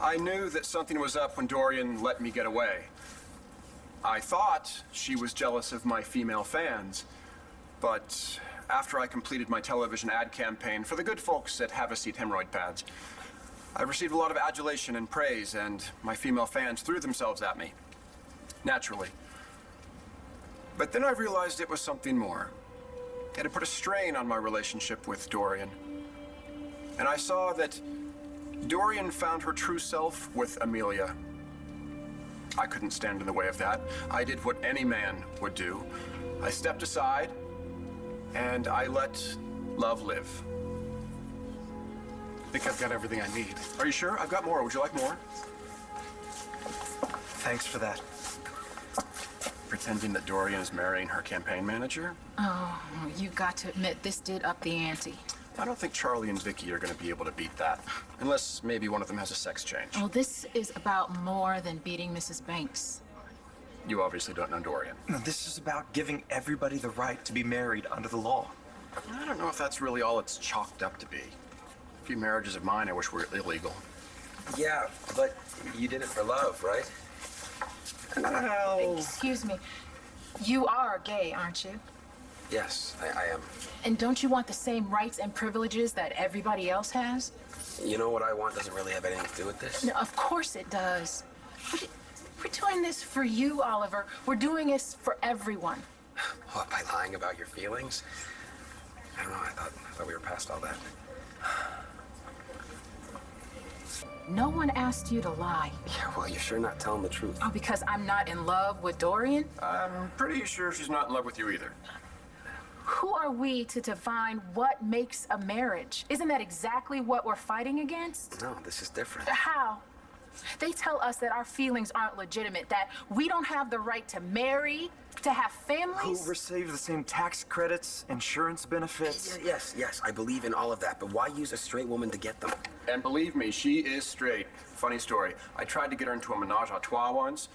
I knew that something was up when Dorian let me get away. I thought she was jealous of my female fans, but after I completed my television ad campaign for the good folks at Have a Seat hemorrhoid pads, I received a lot of adulation and praise, and my female fans threw themselves at me. Naturally. But then I realized it was something more. It had put a strain on my relationship with Dorian. And I saw that Dorian found her true self with Amelia. I couldn't stand in the way of that. I did what any man would do. I stepped aside, and I let love live. I think I've got everything I need. Are you sure? I've got more. Would you like more? Thanks for that. Pretending that Dorian is marrying her campaign manager? Oh, you got to admit, this did up the ante. I don't think Charlie and Vicky are going to be able to beat that. Unless maybe one of them has a sex change. Well, this is about more than beating Mrs. Banks. You obviously don't know Dorian. No, this is about giving everybody the right to be married under the law. I don't know if that's really all it's chalked up to be. A few marriages of mine I wish were illegal. Yeah, but you did it for love, right? Well... Excuse me. You are gay, aren't you? Yes, I am. And don't you want the same rights and privileges that everybody else has? You know what I want doesn't really have anything to do with this? No, of course it does. We're doing this for you, Oliver. We're doing this for everyone. What, by lying about your feelings? I don't know, I thought we were past all that. No one asked you to lie. Yeah, well, you're sure not telling the truth. Oh, because I'm not in love with Dorian? I'm pretty sure she's not in love with you either. Who are we to define what makes a marriage? Isn't that exactly what we're fighting against? No, this is different. How? They tell us that our feelings aren't legitimate, that we don't have the right to marry, to have families. Who receive the same tax credits, insurance benefits. Yes, I believe in all of that, but why use a straight woman to get them? And believe me, she is straight. Funny story. I tried to get her into a menage a trois once.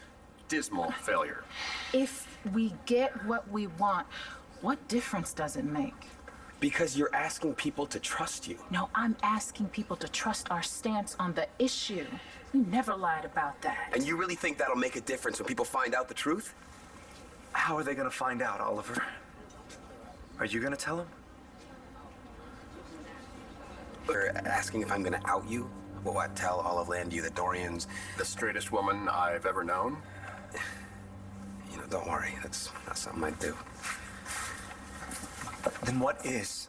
Dismal failure. If we get what we want, what difference does it make? Because you're asking people to trust you. No, I'm asking people to trust our stance on the issue. We never lied about that. And you really think that'll make a difference when people find out the truth? How are they going to find out, Oliver? Are you going to tell them? They're asking if I'm going to out you? Well, what, tell all of Landview that Dorian's... The straightest woman I've ever known? You know, don't worry. That's not something I'd do. Then what is?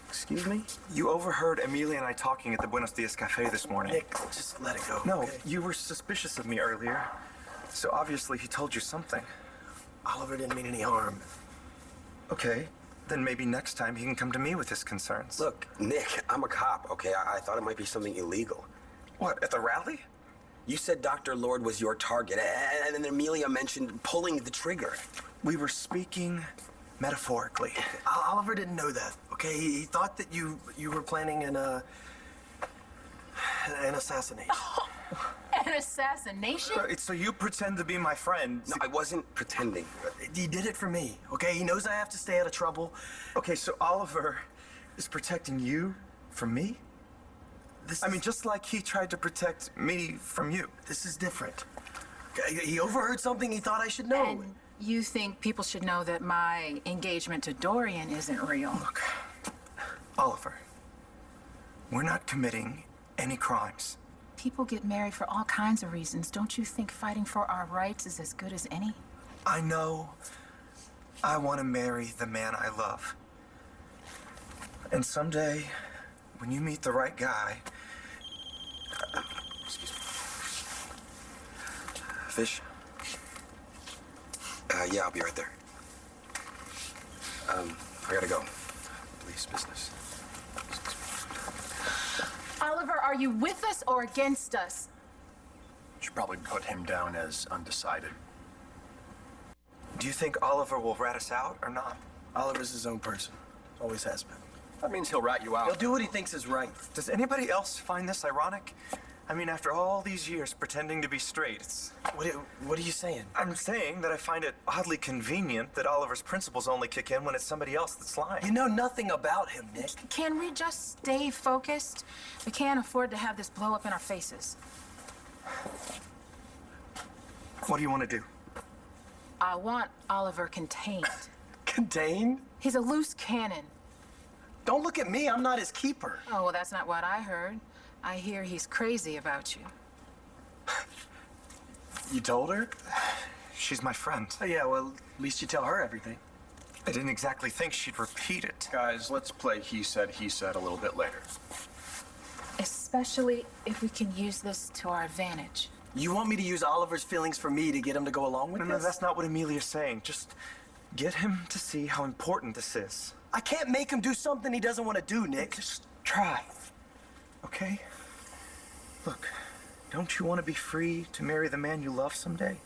Excuse me? You overheard Amelia and I talking at the Buenos Dias Cafe this morning. Nick, just let it go. No, okay? you were suspicious of me earlier. So obviously he told you something. Oliver didn't mean any harm. Okay, then maybe next time he can come to me with his concerns. Look, Nick, I'm a cop, okay? I thought it might be something illegal. What, at the rally? You said Dr. Lord was your target, and then Amelia mentioned pulling the trigger. We were speaking metaphorically. Oliver didn't know that, okay? He thought that you were planning an assassination. An assassination? So you pretend to be my friend. No, I wasn't pretending. He did it for me, okay? He knows I have to stay out of trouble. Okay, so Oliver is protecting you from me? I mean, just like he tried to protect me from you. This is different. Okay, he overheard something he thought I should know. And you think people should know that my engagement to Dorian isn't real? Look, Oliver, we're not committing any crimes. People get married for all kinds of reasons. Don't you think fighting for our rights is as good as any? I know I want to marry the man I love. And someday, when you meet the right guy... Excuse me. Fish? Yeah, I'll be right there. I gotta go. Police business. Oliver, are you with us or against us? Should probably put him down as undecided. Do you think Oliver will rat us out or not? Oliver's his own person. Always has been. That means he'll rat you out. He'll do what he thinks is right. Does anybody else find this ironic? I mean, after all these years pretending to be straight, it's... What are you saying? I'm saying that I find it oddly convenient that Oliver's principles only kick in when it's somebody else that's lying. You know nothing about him, Nick. Can we just stay focused? We can't afford to have this blow up in our faces. What do you want to do? I want Oliver contained. Contained? He's a loose cannon. Don't look at me. I'm not his keeper. Oh, well, that's not what I heard. I hear he's crazy about you. You told her? She's my friend. Oh, yeah, well, at least you tell her everything. I didn't exactly think she'd repeat it. Guys, let's play he said a little bit later. Especially if we can use this to our advantage. You want me to use Oliver's feelings for me to get him to go along with No, this? that's not what Amelia's saying. Just get him to see how important this is. I can't make him do something he doesn't want to do, Nick. Just try. Okay? Look, don't you want to be free to marry the man you love someday?